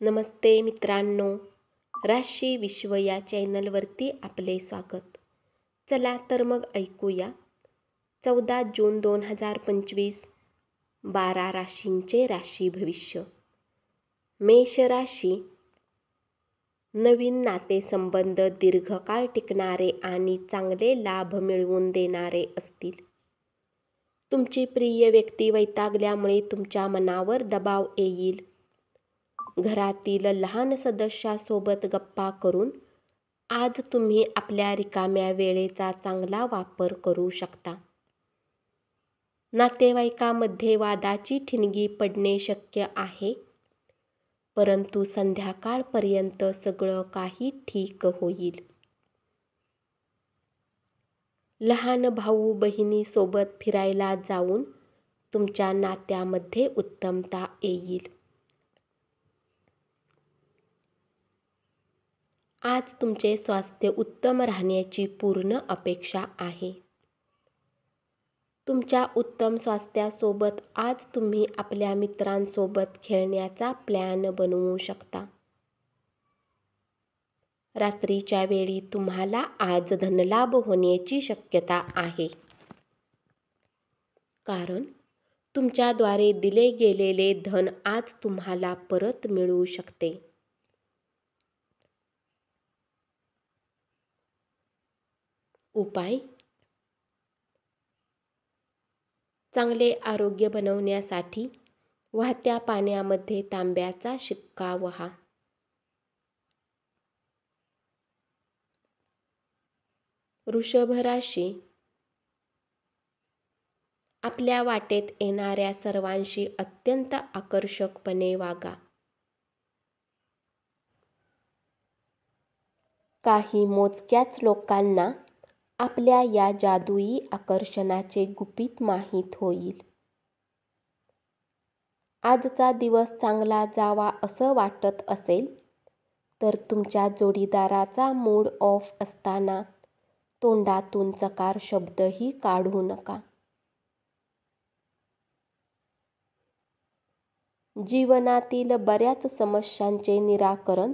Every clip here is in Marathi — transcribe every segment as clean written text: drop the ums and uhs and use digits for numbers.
नमस्ते मित्रांनो, राशी विश्व या चॅनलवरती आपले स्वागत. चला तर मग ऐकूया 14 जून 2025 12 राशींचे राशी भविष्य. मेष राशी. नवीन नातेसंबंध दीर्घकाळ टिकणारे आणि चांगले लाभ मिळवून देणारे असतील. तुमची प्रिय व्यक्ती वैतागल्यामुळे तुमच्या मनावर दबाव येईल. घरातील लहान सदस्यासोबत गप्पा करून आज तुम्ही आपल्या रिकाम्या वेळेचा चांगला वापर करू शकता. नातेवाईकामध्ये वादाची ठिणगी पडणे शक्य आहे, परंतु संध्याकाळपर्यंत सगळं काही ठीक होईल. लहान भाऊ बहिणीसोबत फिरायला जाऊन तुमच्या नात्यामध्ये उत्तमता येईल. आज तुमचे स्वास्थ्य उत्तम राहण्याची पूर्ण अपेक्षा आहे. तुमच्या उत्तम स्वास्थ्यासोबत आज तुम्ही आपल्या मित्रांसोबत खेळण्याचा प्लॅन बनवू शकता. रात्रीच्या वेळी तुम्हाला आज धनलाभ होण्याची शक्यता आहे, कारण तुमच्याद्वारे दिले गेलेले धन आज तुम्हाला परत मिळू शकते. उपाय. चांगले आरोग्य बनवण्यासाठी वाहत्या पाण्यामध्ये तांब्याचा शिक्का वहा. वृषभ राशी. आपल्या वाटेत येणाऱ्या सर्वांशी अत्यंत आकर्षकपणे वागा. काही मोजक्याच लोकांना आपल्या या जादुई आकर्षणाचे गुपित माहीत होईल. आजचा दिवस चांगला जावा असं वाटत असेल तर तुमच्या जोडीदाराचा मूड ऑफ असताना तोंडातून चकार शब्दही काढू नका. जीवनातील बऱ्याच समस्यांचे निराकरण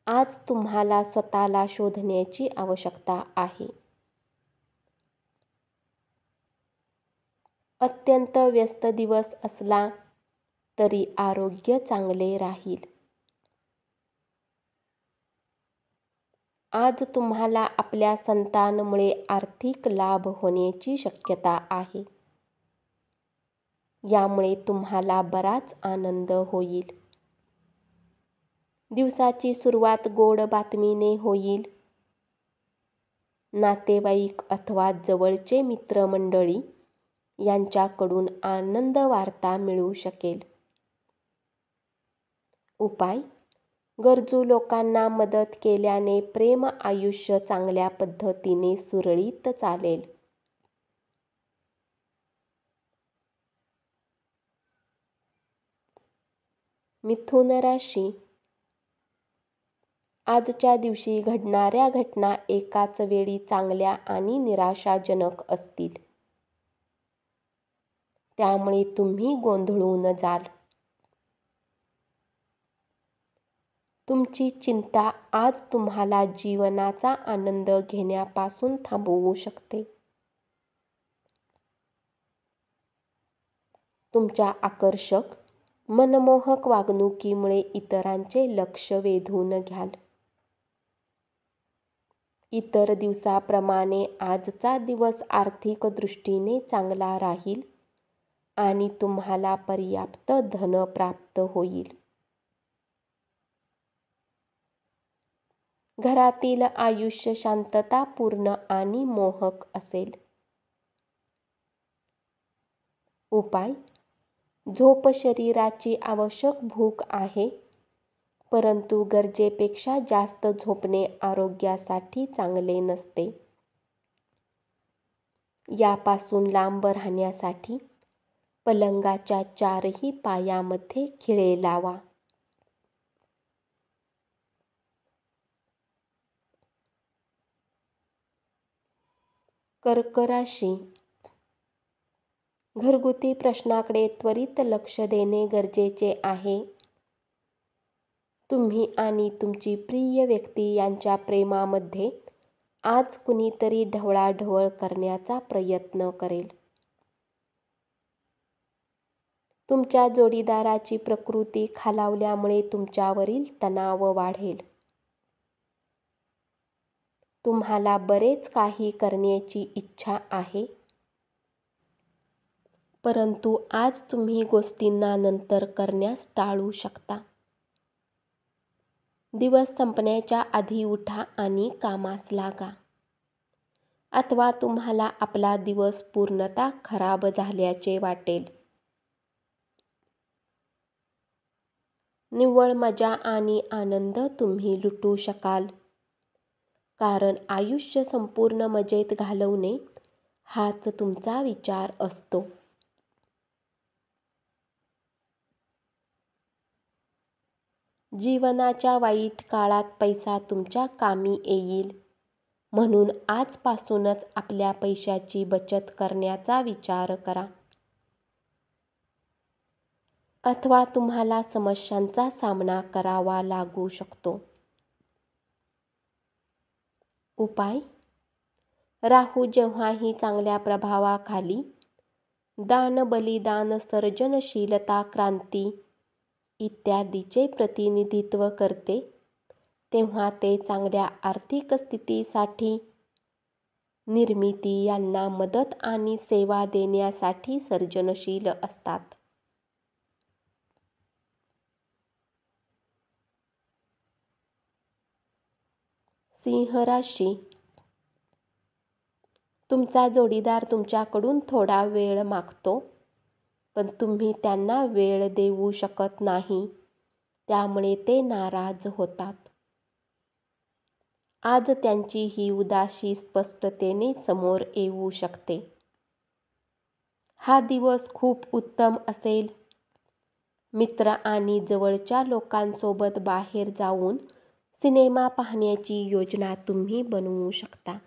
आज तुम्हाला स्वतःला शोधण्याची आवश्यकता आहे. अत्यंत व्यस्त दिवस असला तरी आरोग्य चांगले राहील. आज तुम्हाला आपल्या संतानामुळे आर्थिक लाभ होण्याची शक्यता आहे. यामुळे तुम्हाला बराच आनंद होईल. दिवसाची सुरुवात गोड बातमीने होईल. नातेवाईक अथवा जवळचे मित्रमंडळी यांच्याकडून आनंद वार्ता मिळू शकेल. उपाय. गरजू लोकांना मदत केल्याने प्रेम आयुष्य चांगल्या पद्धतीने सुरळीत चालेल. मिथुन राशी. आजच्या दिवशी घडणाऱ्या घटना एकाच वेळी चांगल्या आणि निराशाजनक असतील. त्यामुळे तुम्ही गोंधळून जाल. तुमची चिंता आज तुम्हाला जीवनाचा आनंद घेण्यापासून थांबवू शकते. तुमच्या आकर्षक, मनमोहक वागणुकीमुळे इतरांचे लक्ष वेधून घ्याल. इतर दिवसाप्रमाणे आजचा दिवस आर्थिक दृष्टीने चांगला राहील आणि तुम्हाला पर्याप्त धन प्राप्त होईल. घरातील आयुष्य शांततापूर्ण आणि मोहक असेल. उपाय. झोप शरीराची आवश्यक भूक आहे, परंतु गरजेपेक्षा जास्त झोपणे आरोग्यासाठी चांगले नसते. यापासून लांब राहण्यासाठी पलंगाच्या चारही पायामध्ये खिळे लावा. कर्क राशी. घरगुती प्रश्नाकडे त्वरित लक्ष देणे गरजेचे आहे. तुम्ही आणि तुमची प्रिय व्यक्ती यांच्या प्रेमामध्ये आज कुणीतरी ढवळाढवळ करण्याचा प्रयत्न करेल. तुमच्या जोडीदाराची प्रकृती खालावल्यामुळे तुमच्यावरील तणाव वाढेल. तुम्हाला बरेच काही करण्याची इच्छा आहे, परंतु आज तुम्ही गोष्टींना नंतर करण्यास टाळू शकता. दिवस संपण्याच्या आधी उठा आणि कामास लागा. अथवा तुम्हाला आपला दिवस पूर्णतः खराब झाल्याचे वाटेल. निव्वळ मजा आणि आनंद तुम्ही लुटू शकाल, कारण आयुष्य संपूर्ण मजेत घालवणे हाच तुमचा विचार असतो. जीवनाच्या वाईट काळात पैसा तुमच्या कामी येईल, म्हणून आजपासूनच आपल्या पैशाची बचत करण्याचा विचार करा. अथवा तुम्हाला समस्यांचा सामना करावा लागू शकतो. उपाय: राहू जेव्हाही चांगल्या प्रभावाखाली दान, बलिदान, सर्जनशीलता, क्रांती इत्यादीचे प्रतिनिधित्व करते, तेव्हा ते चांगल्या आर्थिक स्थितीसाठी, निर्मिती यांना मदत आणि सेवा देण्यासाठी सर्जनशील असतात. सिंह राशी. तुमचा जोडीदार तुमच्याकडून थोडा वेळ मागतो, पण तुम्ही त्यांना वेळ देऊ शकत नाही, त्यामुळे ते नाराज होतात. आज त्यांची ही उदासी स्पष्टतेने समोर येऊ शकते. हा दिवस खूप उत्तम असेल. मित्र आणि जवळच्या लोकांसोबत बाहेर जाऊन सिनेमा पाहण्याची योजना तुम्ही बनवू शकता.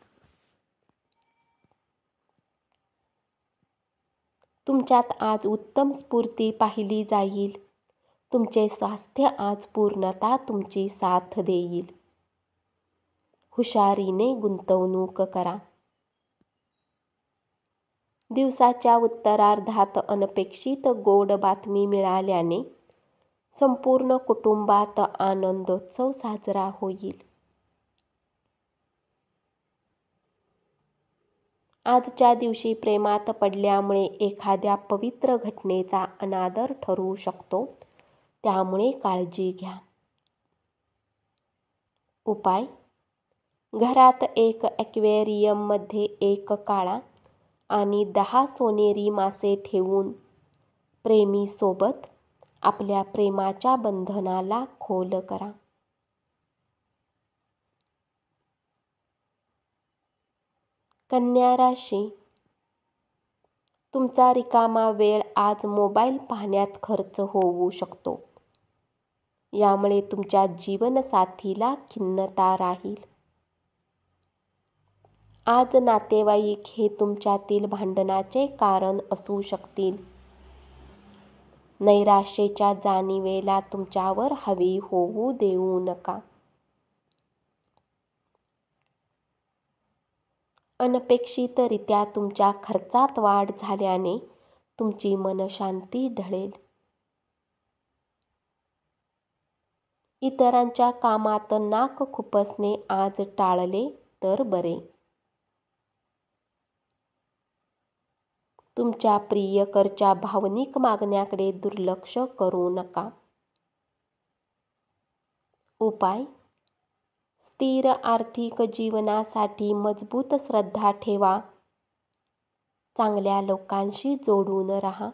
तुमच्यात आज उत्तम स्फूर्ती पाहिली जाईल. तुमचे स्वास्थ्य आज पूर्णतः तुमची साथ देईल. हुशारीने गुंतवणूक करा. दिवसाच्या उत्तरार्धात अनपेक्षित गोड बातमी मिळाल्याने संपूर्ण कुटुंबात आनंदोत्सव साजरा होईल. आजच्या दिवशी प्रेमात पडल्यामुळे एखाद्या पवित्र घटनेचा अनादर ठरू शकतो, त्यामुळे काळजी घ्या. उपाय: घरात एक ॲक्वेरियममध्ये एक काळा आणि 10 सोनेरी मासे ठेवून प्रेमीसोबत आपल्या प्रेमाच्या बंधनाला खोल करा. कन्या राशी. तुमचा रिकामा वेळ आज मोबाईल पाहण्यात खर्च होऊ शकतो. यामुळे तुमच्या जीवनसाथीला खिन्नता राहील. आज नातेवाईक हे तुमच्यातील भांडणाचे कारण असू शकतील. नैराश्याच्या जाणिवेला तुमच्यावर हावी होऊ देऊ नका. अनपेक्षितरित्या तुमच्या खर्चात वाढ झाल्याने तुमची मनशांती ढळेल. इतरांच्या कामात नाक खुपसणे आज टाळले तर बरे. तुमच्या प्रियकरच्या भावनिक मागण्याकडे दुर्लक्ष करू नका. उपाय: स्थिर आर्थिक जीवनासाठी मजबूत श्रद्धा ठेवा. चांगल्या लोकांशी जोडून राहा.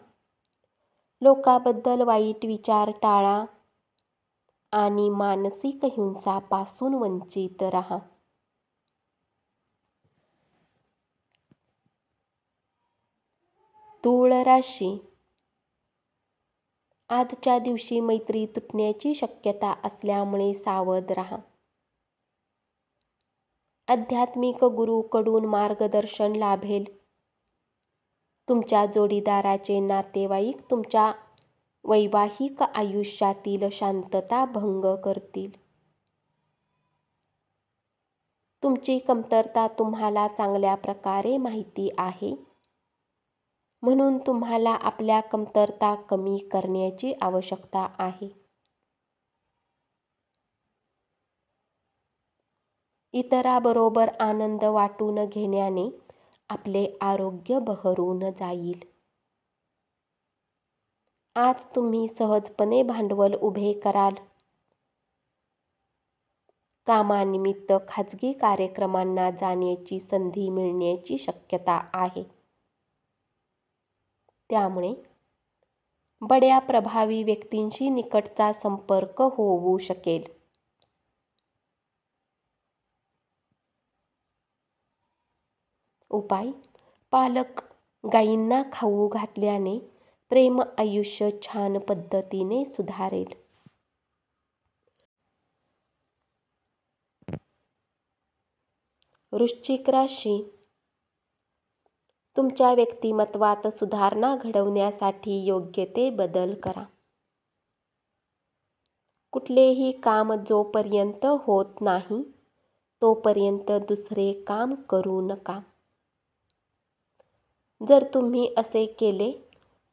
लोकांबद्दल वाईट विचार टाळा आणि मानसिक हिंसापासून वंचित राहा. तूळ राशी. आजच्या दिवशी मैत्री तुटण्याची शक्यता असल्यामुळे सावध राहा. आध्यात्मिक गुरूकडून मार्गदर्शन लाभेल. तुमच्या जोडीदाराचे नातेवाईक तुमच्या वैवाहिक आयुष्यातील शांतता भंग करतील. तुमची कमतरता तुम्हाला चांगल्या प्रकारे माहिती आहे, म्हणून तुम्हाला आपल्या कमतरता कमी करण्याची आवश्यकता आहे. इतराबरोबर आनंद वाटून घेण्याने आपले आरोग्य बहरून जाईल. आज तुम्ही सहजपणे भांडवल उभे कराल. कामानिमित्त खाजगी कार्यक्रमांना जाण्याची संधी मिळण्याची शक्यता आहे. त्यामुळे बड्या प्रभावी व्यक्तींशी निकटचा संपर्क होऊ शकेल. उपाय: पालक गायींना खाऊ घातल्याने प्रेम आयुष्य छान पद्धतीने सुधारेल. वृश्चिक राशी. तुमच्या व्यक्तिमत्वात सुधारणा घडवण्यासाठी योग्य ते बदल करा. कुठलेही काम जोपर्यंत होत नाही तोपर्यंत दुसरे काम करू नका. जर तुम्ही असे केले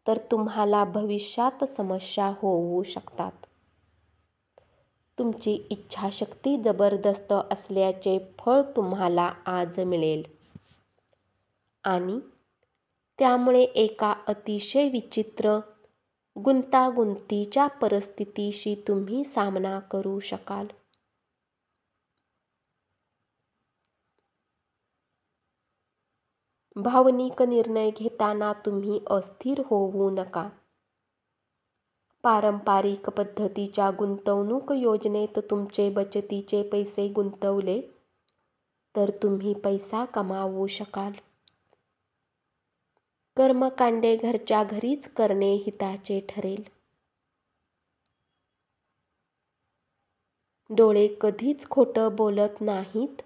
तर तुम्हाला भविष्यात समस्या होऊ शकतात. तुमची इच्छाशक्ती जबरदस्त असल्याचे फळ तुम्हाला आज मिळेल आणि त्यामुळे एका अतिशय विचित्र गुंतागुंतीच्या परिस्थितीशी तुम्ही सामना करू शकाल. भावनिक निर्णय घेताना तुम्ही अस्थिर होऊ नका. पारंपरिक पद्धतीच्या गुंतवणूक योजनेत तुमचे बचतीचे पैसे गुंतवले तर तुम्ही पैसा कमावू शकाल. कर्मकांडे घरच्या घरीच करणे हिताचे ठरेल. डोळे कधीच खोटं बोलत नाहीत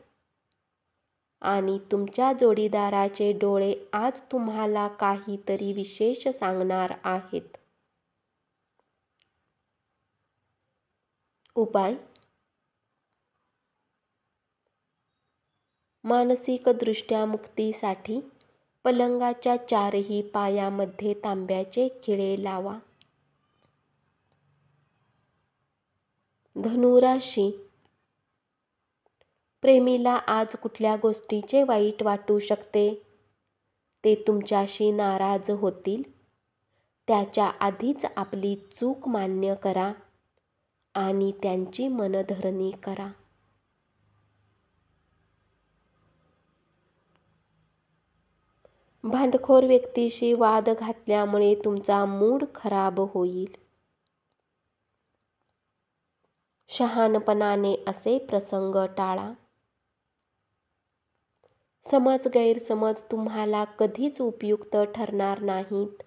आणि तुमच्या जोडीदाराचे डोळे आज तुम्हाला काहीतरी विशेष सांगणार आहेत. उपाय: मानसिकदृष्ट्या मुक्तीसाठी पलंगाच्या चारही पायामध्ये तांब्याचे खिळे लावा. धनुराशी. प्रेमीला आज कुठल्या गोष्टीचे वाईट वाटू शकते. ते तुमच्याशी नाराज होतील. त्याच्या आधीच आपली चूक मान्य करा आणि त्यांची मनधरणी करा. भांडखोर व्यक्तीशी वाद घातल्यामुळे तुमचा मूड खराब होईल. शहाणपणाने असे प्रसंग टाळा. समज गैरसमज तुम्हाला कधीच उपयुक्त ठरणार नाहीत.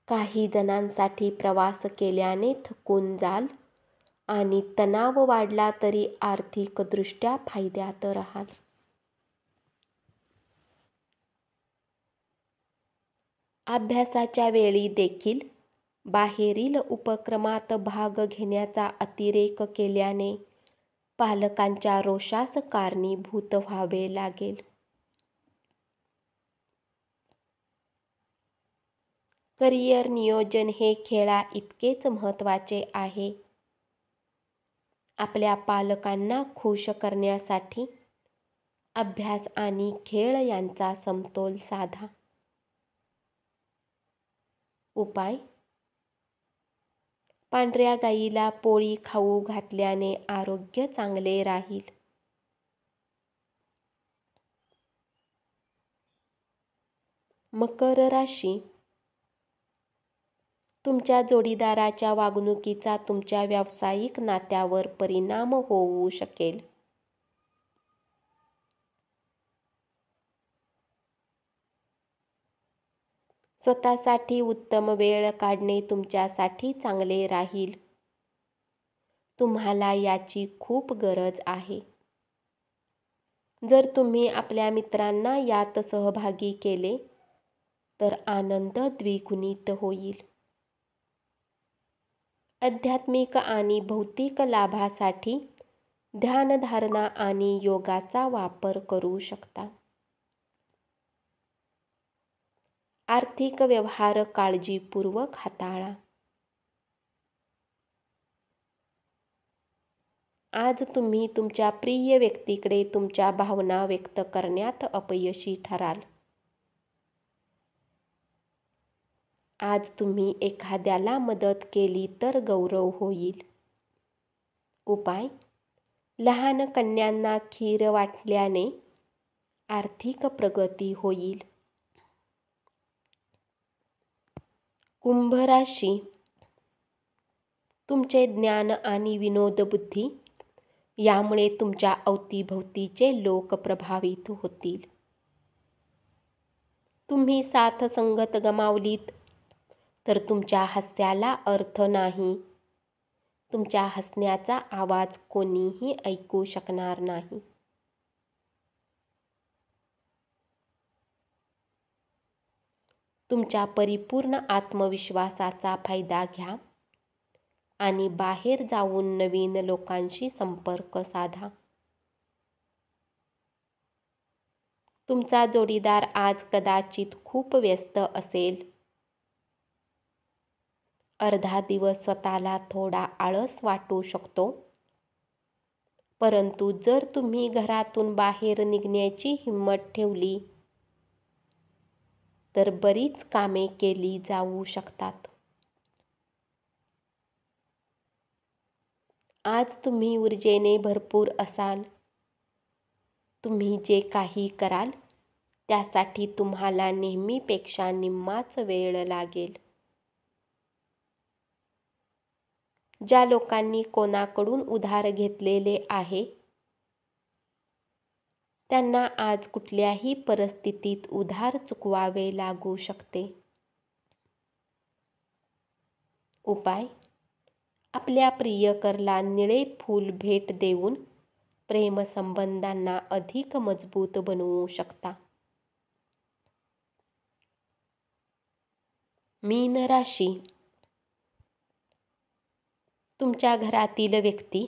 काही जणांसाठी प्रवास केल्याने थकून जाल आणि तणाव वाढला तरी आर्थिकदृष्ट्या फायद्यात राहाल. अभ्यासाच्या वेळी देखील बाहेरील उपक्रमात भाग घेण्याचा अतिरेक केल्याने पालकांच्या रोषास कारणीभूत व्हावे लागेल. करिअर नियोजन हे खेळा इतकेच महत्त्वाचे आहे. आपल्या पालकांना खुश करण्यासाठी अभ्यास आणि खेळ यांचा समतोल साधा. उपाय: पांढऱ्या गाईला पोळी खाऊ घातल्याने आरोग्य चांगले राहील. मकर राशी. तुमच्या जोडीदाराच्या वागणुकीचा तुमच्या व्यावसायिक नात्यावर परिणाम होऊ शकेल. स्वतःसाठी उत्तम वेळ काढणे तुमच्यासाठी चांगले राहील. तुम्हाला याची खूप गरज आहे. जर तुम्ही आपल्या मित्रांना यात सहभागी केले तर आनंद द्विगुणित होईल. आध्यात्मिक आणि भौतिक लाभासाठी ध्यानधारणा आणि योगाचा वापर करू शकता. आर्थिक व्यवहार काळजीपूर्वक हाताळा. आज तुम्ही तुमच्या प्रिय व्यक्तीकडे तुमच्या भावना व्यक्त करण्यात अपयशी ठराल. आज तुम्ही एखाद्याला मदत केली तर गौरव होईल. उपाय: लहान कन्यांना खीर वाटल्याने आर्थिक प्रगती होईल. कुंभ राशी. तुमचे ज्ञान आणि विनोदबुद्धी यामुळे तुमच्या अवतीभोवतीचे लोक प्रभावित होतील. तुम्ही साथ संगत गमावलीत तर तुमच्या हास्याला अर्थ नाही. तुमच्या हसण्याचा आवाज कोणीही ऐकू शकणार नाही. तुमच्या परिपूर्ण आत्मविश्वासाचा फायदा घ्या आणि बाहेर जाऊन नवीन लोकांशी संपर्क साधा. तुमचा जोडीदार आज कदाचित खूप व्यस्त असेल. अर्धा दिवस स्वतःला थोडा आळस वाटू शकतो, परंतु जर तुम्ही घरातून बाहेर निघण्याची हिंमत ठेवली तर बरीच कामे केली जाऊ शकतात. आज तुम्ही ऊर्जेने भरपूर असाल. तुम्ही जे काही कराल त्यासाठी तुम्हाला नेहमीपेक्षा निम्माच वेळ लागेल. ज्या लोकांनी कोणाकडून उधार घेतलेले आहे त्यांना आज कुठल्याही परिस्थितीत उधार चुकवावे लागू शकते. उपाय: आपल्या प्रियकराला निळे फूल भेट देऊन प्रेमसंबंधांना अधिक मजबूत बनवू शकता. मीन राशी. तुमच्या घरातील व्यक्ती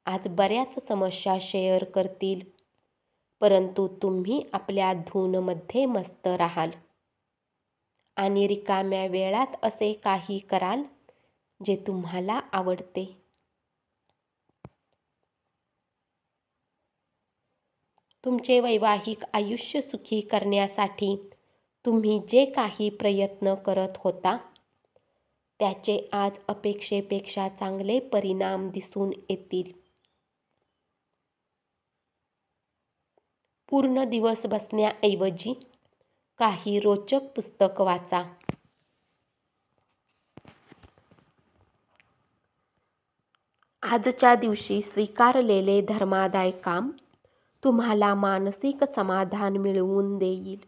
आज बऱ्याच समस्या शेअर करतील, परंतु तुम्ही आपल्या धूनमध्ये मस्त राहाल आणि रिकाम्या वेळात असे काही कराल जे तुम्हाला आवडते. तुमचे वैवाहिक आयुष्य सुखी करण्यासाठी तुम्ही जे काही प्रयत्न करत होता त्याचे आज अपेक्षेपेक्षा चांगले परिणाम दिसून येतील. पूर्ण दिवस बसण्याऐवजी काही रोचक पुस्तक वाचा. आजच्या दिवशी स्वीकारलेले धर्मादाय काम तुम्हाला मानसिक समाधान मिळवून देईल.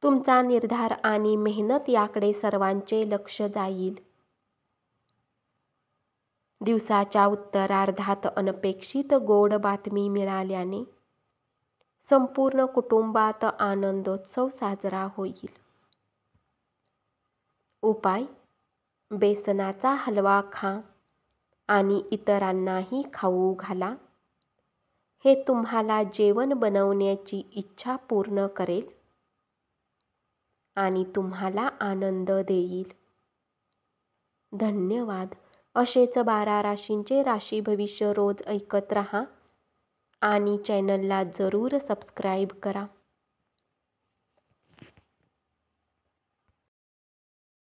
तुमचा निर्धार आणि मेहनत याकडे सर्वांचे लक्ष जाईल. दिवसाच्या उत्तरार्धात अनपेक्षित गोड बातमी मिळाल्याने संपूर्ण कुटुंबात आनंदोत्सव साजरा होईल. उपाय: बेसनाचा हलवा खा आणि इतरांनाही खाऊ घाला. हे तुम्हाला जेवण बनवण्याची इच्छा पूर्ण करेल आणि तुम्हाला आनंद देईल. धन्यवाद. असेच 12 राशींचे राशी भविष्य रोज ऐकत रहा आणि चॅनलला जरूर सबस्क्राईब करा.